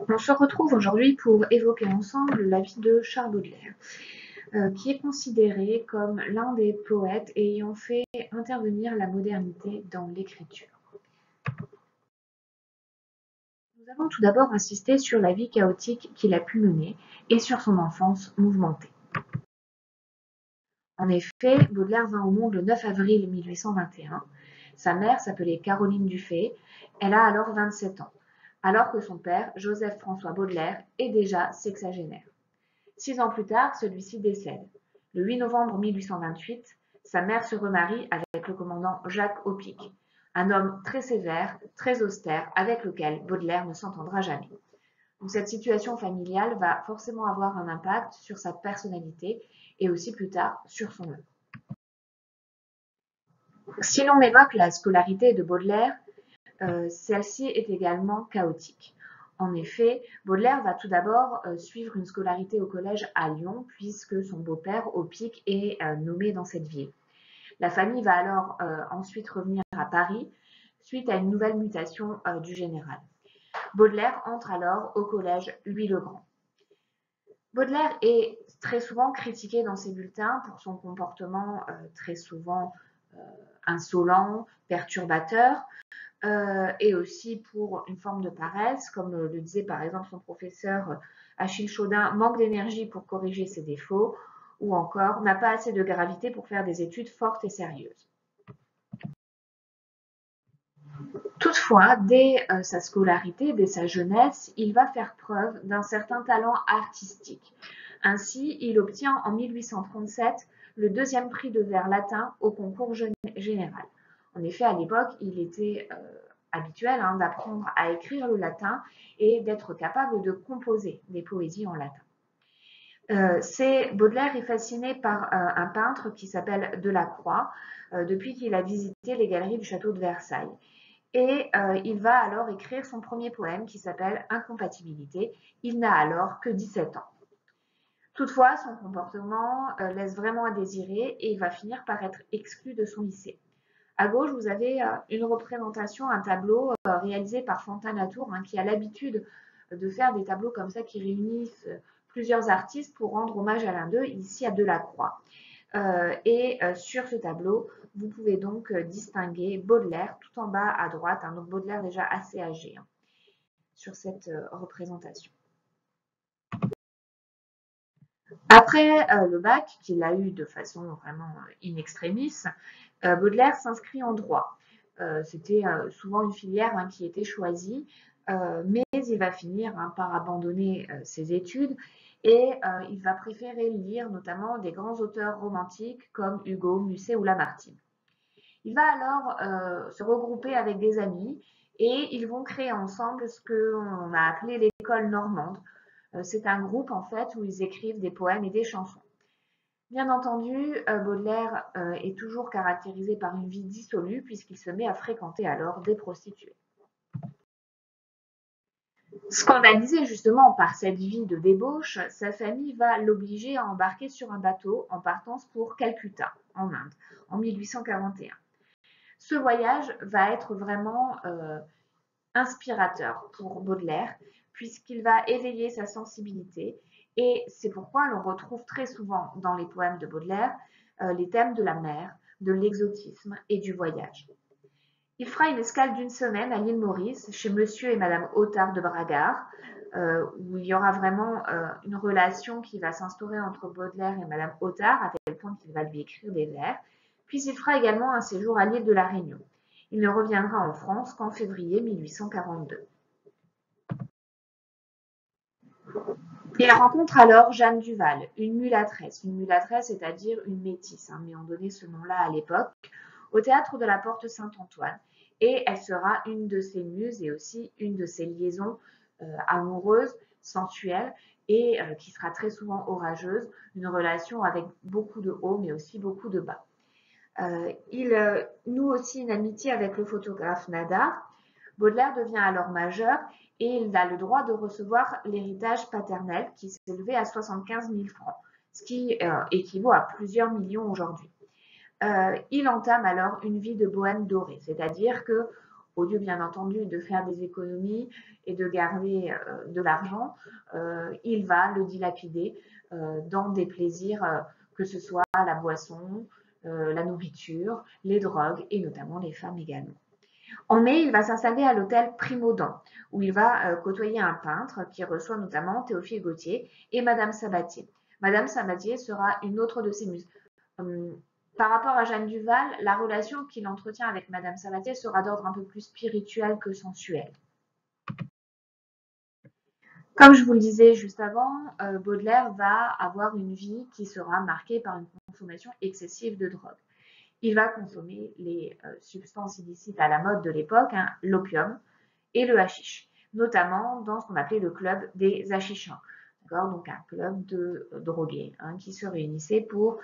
On se retrouve aujourd'hui pour évoquer ensemble la vie de Charles Baudelaire, qui est considéré comme l'un des poètes ayant fait intervenir la modernité dans l'écriture. Nous avons tout d'abord insisté sur la vie chaotique qu'il a pu mener et sur son enfance mouvementée. En effet, Baudelaire vint au monde le 9 avril 1821. Sa mère s'appelait Caroline Dufay. Elle a alors 27 ans, alors que son père, Joseph-François Baudelaire, est déjà sexagénaire. 6 ans plus tard, celui-ci décède. Le 8 novembre 1828, sa mère se remarie avec le commandant Jacques Opic, un homme très sévère, très austère, avec lequel Baudelaire ne s'entendra jamais. Donc cette situation familiale va forcément avoir un impact sur sa personnalité et aussi plus tard sur son œuvre. Si l'on évoque la scolarité de Baudelaire, celle-ci est également chaotique. En effet, Baudelaire va tout d'abord suivre une scolarité au collège à Lyon, puisque son beau-père, Opic, est nommé dans cette ville. La famille va alors ensuite revenir à Paris, suite à une nouvelle mutation du général. Baudelaire entre alors au collège Louis-le-Grand. Baudelaire est très souvent critiqué dans ses bulletins pour son comportement très souvent insolent, perturbateur, et aussi pour une forme de paresse, comme le disait par exemple son professeur Achille Chaudin, manque d'énergie pour corriger ses défauts, ou encore n'a pas assez de gravité pour faire des études fortes et sérieuses. Toutefois, dès sa scolarité, dès sa jeunesse, il va faire preuve d'un certain talent artistique. Ainsi, il obtient en 1837 le 2e prix de vers latin au concours général. En effet, à l'époque, il était habituel d'apprendre à écrire le latin et d'être capable de composer des poésies en latin. Baudelaire est fasciné par un peintre qui s'appelle Delacroix depuis qu'il a visité les galeries du château de Versailles. Et il va alors écrire son premier poème qui s'appelle Incompatibilité. Il n'a alors que 17 ans. Toutefois, son comportement laisse vraiment à désirer et il va finir par être exclu de son lycée. À gauche, vous avez une représentation, un tableau réalisé par Fontaine-Latour, qui a l'habitude de faire des tableaux comme ça qui réunissent plusieurs artistes pour rendre hommage à l'un d'eux, ici à Delacroix. Sur ce tableau, vous pouvez donc distinguer Baudelaire tout en bas à droite, donc Baudelaire déjà assez âgé sur cette représentation. Après le bac, qu'il a eu de façon vraiment in extremis, Baudelaire s'inscrit en droit. C'était souvent une filière qui était choisie, mais il va finir par abandonner ses études et il va préférer lire notamment des grands auteurs romantiques comme Hugo, Musset ou Lamartine. Il va alors se regrouper avec des amis et ils vont créer ensemble ce qu'on a appelé l'école normande. C'est un groupe en fait où ils écrivent des poèmes et des chansons. Bien entendu, Baudelaire est toujours caractérisé par une vie dissolue puisqu'il se met à fréquenter alors des prostituées. Scandalisé justement par cette vie de débauche, sa famille va l'obliger à embarquer sur un bateau en partance pour Calcutta, en Inde, en 1841. Ce voyage va être vraiment inspirateur pour Baudelaire puisqu'il va éveiller sa sensibilité et c'est pourquoi l'on retrouve très souvent dans les poèmes de Baudelaire les thèmes de la mer, de l'exotisme et du voyage. Il fera une escale d'1 semaine à l'île Maurice chez Monsieur et Madame Otard de Bragard où il y aura vraiment une relation qui va s'instaurer entre Baudelaire et Madame Otard à tel point qu'il va lui écrire des vers. Puis il fera également un séjour à l'île de la Réunion. Il ne reviendra en France qu'en février 1842. Il rencontre alors Jeanne Duval, une mulâtresse, c'est-à-dire une métisse, mais on donnait ce nom-là à l'époque, au théâtre de la Porte Saint-Antoine. Et elle sera une de ses muses et aussi une de ses liaisons amoureuses, sensuelles, et qui sera très souvent orageuse, une relation avec beaucoup de hauts mais aussi beaucoup de bas. Il noue aussi une amitié avec le photographe Nadar. Baudelaire devient alors majeur et il a le droit de recevoir l'héritage paternel qui s'élevait à 75 000 francs, ce qui équivaut à plusieurs millions aujourd'hui. Il entame alors une vie de bohème dorée, c'est-à-dire que au lieu bien entendu de faire des économies et de garder de l'argent, il va le dilapider dans des plaisirs, que ce soit la boisson, la nourriture, les drogues et notamment les femmes également. En mai, il va s'installer à l'hôtel Primaudan, où il va côtoyer un peintre qui reçoit notamment Théophile Gautier et Madame Sabatier. Madame Sabatier sera une autre de ses muses. Par rapport à Jeanne Duval, la relation qu'il entretient avec Madame Sabatier sera d'ordre un peu plus spirituel que sensuel. Comme je vous le disais juste avant, Baudelaire va avoir une vie qui sera marquée par une consommation excessive de drogue. Il va consommer les substances illicites à la mode de l'époque, hein, l'opium et le hashish, notamment dans ce qu'on appelait le club des hashichins. Donc un club de drogués hein, qui se réunissaient pour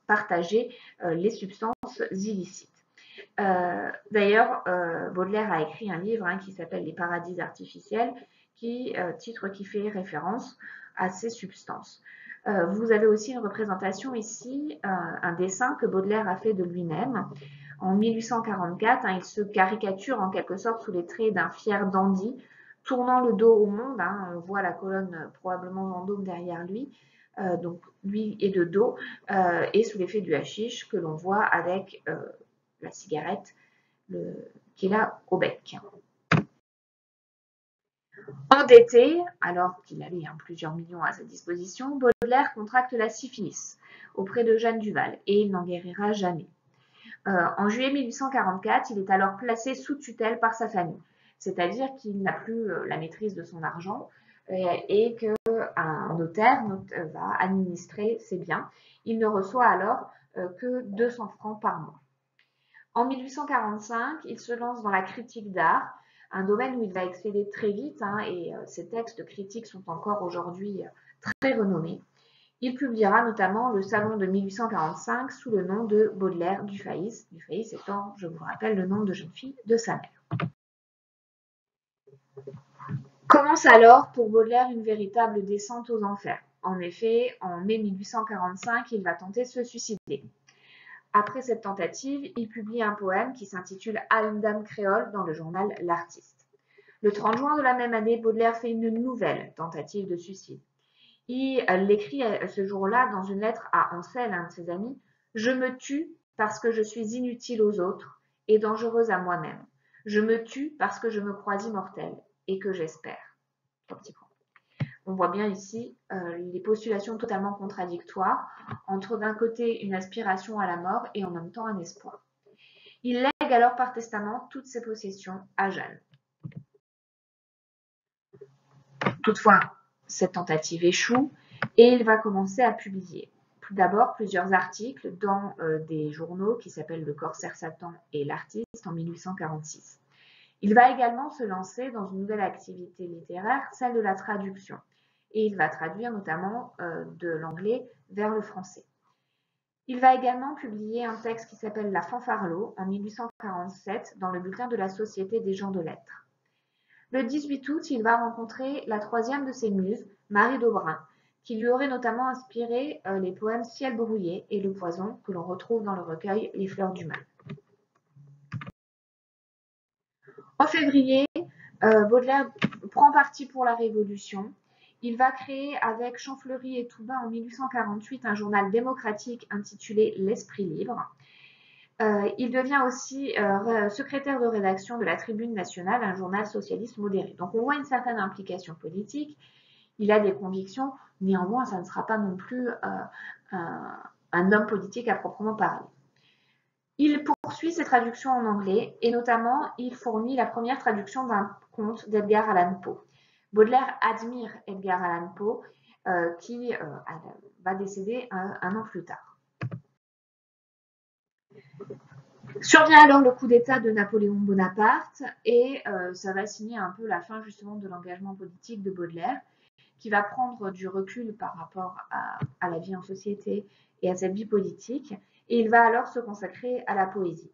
partager les substances illicites. D'ailleurs, Baudelaire a écrit un livre hein, qui s'appelle Les paradis artificiels, titre qui fait référence à ces substances. Vous avez aussi une représentation ici, un dessin que Baudelaire a fait de lui-même. En 1844, hein, il se caricature en quelque sorte sous les traits d'un fier dandy, tournant le dos au monde. Hein, on voit la colonne probablement Vendôme derrière lui. Donc lui est de dos et sous l'effet du hashish que l'on voit avec la cigarette qu'il a au bec. Endetté, alors qu'il avait plusieurs millions à sa disposition, Baudelaire contracte la syphilis auprès de Jeanne Duval et il n'en guérira jamais. En juillet 1844, il est alors placé sous tutelle par sa famille, c'est-à-dire qu'il n'a plus la maîtrise de son argent et qu'un notaire va administrer ses biens. Il ne reçoit alors que 200 francs par mois. En 1845, il se lance dans la critique d'art, un domaine où il va exceller très vite hein, et ses textes critiques sont encore aujourd'hui très renommés. Il publiera notamment le Salon de 1845 sous le nom de Baudelaire Dufayis, Dufayis étant, je vous rappelle, le nom de jeune fille de sa mère. Commence alors pour Baudelaire une véritable descente aux enfers. En effet, en mai 1845, il va tenter de se suicider. Après cette tentative, il publie un poème qui s'intitule « À une dame créole » dans le journal L'Artiste. Le 30 juin de la même année, Baudelaire fait une nouvelle tentative de suicide. Il l'écrit ce jour-là dans une lettre à Ancel, un de ses amis. « Je me tue parce que je suis inutile aux autres et dangereuse à moi-même. Je me tue parce que je me crois immortelle et que j'espère. » On voit bien ici les postulations totalement contradictoires entre d'un côté une aspiration à la mort et en même temps un espoir. Il lègue alors par testament toutes ses possessions à Jeanne. Toutefois, cette tentative échoue et il va commencer à publier. Tout d'abord, plusieurs articles dans des journaux qui s'appellent Le Corsaire Satan et L'Artiste en 1846. Il va également se lancer dans une nouvelle activité littéraire, celle de la traduction. Et il va traduire notamment de l'anglais vers le français. Il va également publier un texte qui s'appelle La Fanfarlot en 1847 dans le bulletin de la Société des gens de lettres. Le 18 août, il va rencontrer la troisième de ses muses, Marie d'Aubrain, qui lui aurait notamment inspiré les poèmes Ciel brouillé et Le Poison que l'on retrouve dans le recueil Les Fleurs du Mal. En février, Baudelaire prend parti pour la Révolution. Il va créer avec Champfleury et Toubin en 1848 un journal démocratique intitulé L'Esprit libre. Il devient aussi secrétaire de rédaction de la Tribune nationale, un journal socialiste modéré. Donc on voit une certaine implication politique, il a des convictions, néanmoins ça ne sera pas non plus un homme politique à proprement parler. Il poursuit ses traductions en anglais et notamment il fournit la première traduction d'un conte d'Edgar Allan Poe. Baudelaire admire Edgar Allan Poe qui va décéder un an plus tard. Survient alors le coup d'État de Napoléon Bonaparte et ça va signer un peu la fin justement de l'engagement politique de Baudelaire qui va prendre du recul par rapport à la vie en société et à sa vie politique et il va alors se consacrer à la poésie.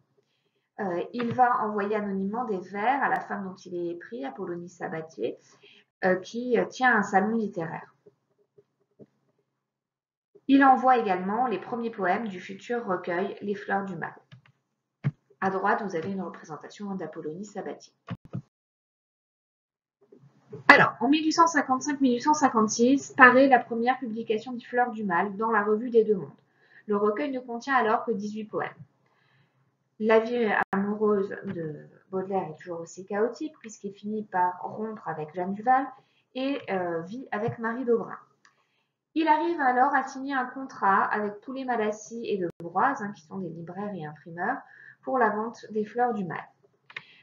Il va envoyer anonymement des vers à la femme dont il est épris, Apollonie Sabatier, qui tient un salon littéraire. Il envoie également les premiers poèmes du futur recueil Les Fleurs du Mal. À droite, vous avez une représentation d'Apollonie Sabatier. Alors, en 1855-1856, paraît la première publication des Fleurs du Mal dans la Revue des Deux Mondes. Le recueil ne contient alors que 18 poèmes. La vie amoureuse de Baudelaire est toujours aussi chaotique puisqu'il finit par rompre avec Jeanne Duval et vit avec Marie d'Aubrain. Il arrive alors à signer un contrat avec Poulet Malassis et de Broise, qui sont des libraires et imprimeurs, pour la vente des Fleurs du Mal.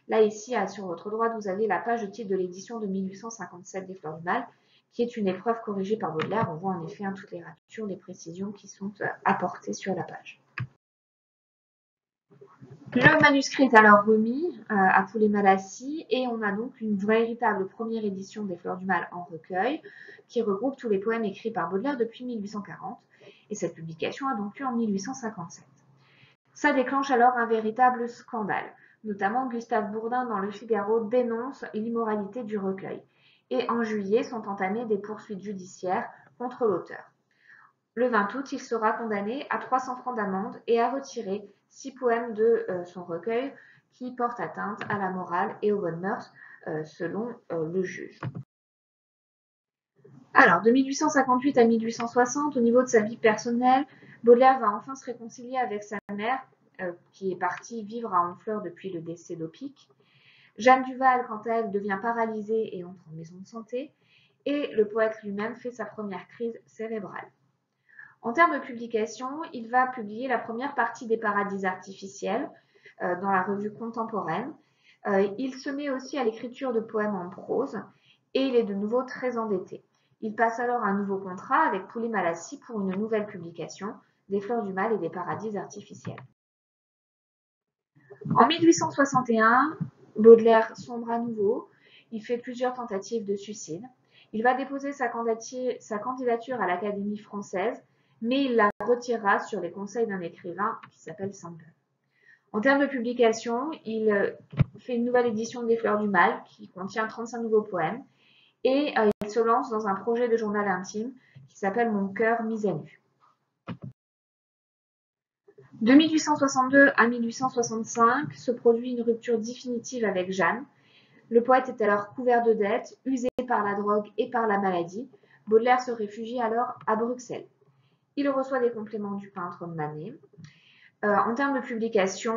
Là, ici, sur votre droite, vous avez la page de titre de l'édition de 1857 des Fleurs du Mal, qui est une épreuve corrigée par Baudelaire. On voit en effet toutes les ratures, les précisions qui sont apportées sur la page. Le manuscrit est alors remis à Poulet Malassis et on a donc une véritable première édition des Fleurs du Mal en recueil qui regroupe tous les poèmes écrits par Baudelaire depuis 1840 et cette publication a donc lieu en 1857. Ça déclenche alors un véritable scandale. Notamment, Gustave Bourdin dans Le Figaro dénonce l'immoralité du recueil. Et en juillet sont entamées des poursuites judiciaires contre l'auteur. Le 20 août, il sera condamné à 300 francs d'amende et à retirer 6 poèmes de son recueil qui portent atteinte à la morale et aux bonnes mœurs, selon le juge. Alors, de 1858 à 1860, au niveau de sa vie personnelle, Baudelaire va enfin se réconcilier avec sa mère, qui est partie vivre à Honfleur depuis le décès d'Opic. Jeanne Duval, quant à elle, devient paralysée et entre en maison de santé. Et le poète lui-même fait sa première crise cérébrale. En termes de publication, il va publier la première partie des Paradis artificiels dans la revue contemporaine. Il se met aussi à l'écriture de poèmes en prose et il est de nouveau très endetté. Il passe alors un nouveau contrat avec Poulet Malassis pour une nouvelle publication des Fleurs du Mal et des Paradis artificiels. En 1861, Baudelaire sombre à nouveau. Il fait plusieurs tentatives de suicide. Il va déposer sa candidature à l'Académie française, mais il la retirera sur les conseils d'un écrivain qui s'appelle Sainte-Beuve. En termes de publication, il fait une nouvelle édition des Fleurs du Mal qui contient 35 nouveaux poèmes et il se lance dans un projet de journal intime qui s'appelle Mon cœur mis à nu. De 1862 à 1865 se produit une rupture définitive avec Jeanne. Le poète est alors couvert de dettes, usé par la drogue et par la maladie. Baudelaire se réfugie alors à Bruxelles. Il reçoit des compléments du peintre Manet. En termes de publication,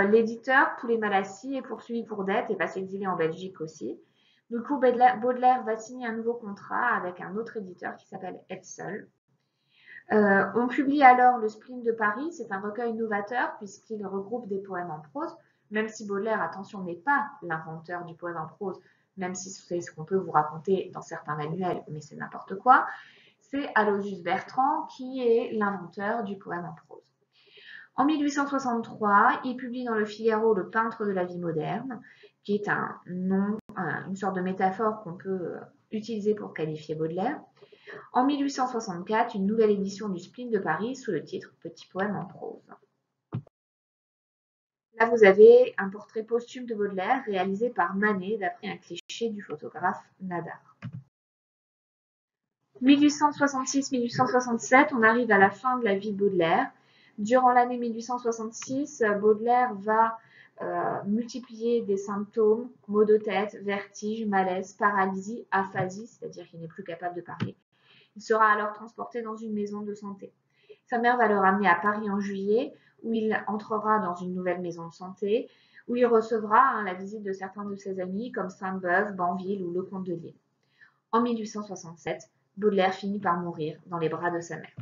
l'éditeur Poulet Malassis est poursuivi pour dette et va s'exiler en Belgique aussi. Du coup, Baudelaire va signer un nouveau contrat avec un autre éditeur qui s'appelle Hetzel. On publie alors le Spleen de Paris. C'est un recueil novateur puisqu'il regroupe des poèmes en prose, même si Baudelaire, attention, n'est pas l'inventeur du poème en prose, même si c'est ce qu'on peut vous raconter dans certains manuels, mais c'est n'importe quoi. C'est Aloysius Bertrand qui est l'inventeur du poème en prose. En 1863, il publie dans Le Figaro Le peintre de la vie moderne, qui est un nom, une sorte de métaphore qu'on peut utiliser pour qualifier Baudelaire. En 1864, une nouvelle édition du Spleen de Paris sous le titre Petit poème en prose. Là, vous avez un portrait posthume de Baudelaire réalisé par Manet d'après un cliché du photographe Nadar. 1866-1867, on arrive à la fin de la vie de Baudelaire. Durant l'année 1866, Baudelaire va multiplier des symptômes, maux de tête, vertige, malaise, paralysie, aphasie, c'est-à-dire qu'il n'est plus capable de parler. Il sera alors transporté dans une maison de santé. Sa mère va le ramener à Paris en juillet, où il entrera dans une nouvelle maison de santé, où il recevra la visite de certains de ses amis comme Sainte-Beuve, Banville ou Lecomte de Lisle. En 1867, Baudelaire finit par mourir dans les bras de sa mère.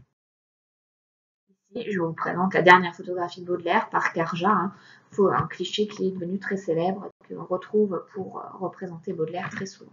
Ici, je vous présente la dernière photographie de Baudelaire par Carja, un cliché qui est devenu très célèbre, que l'on retrouve pour représenter Baudelaire très souvent.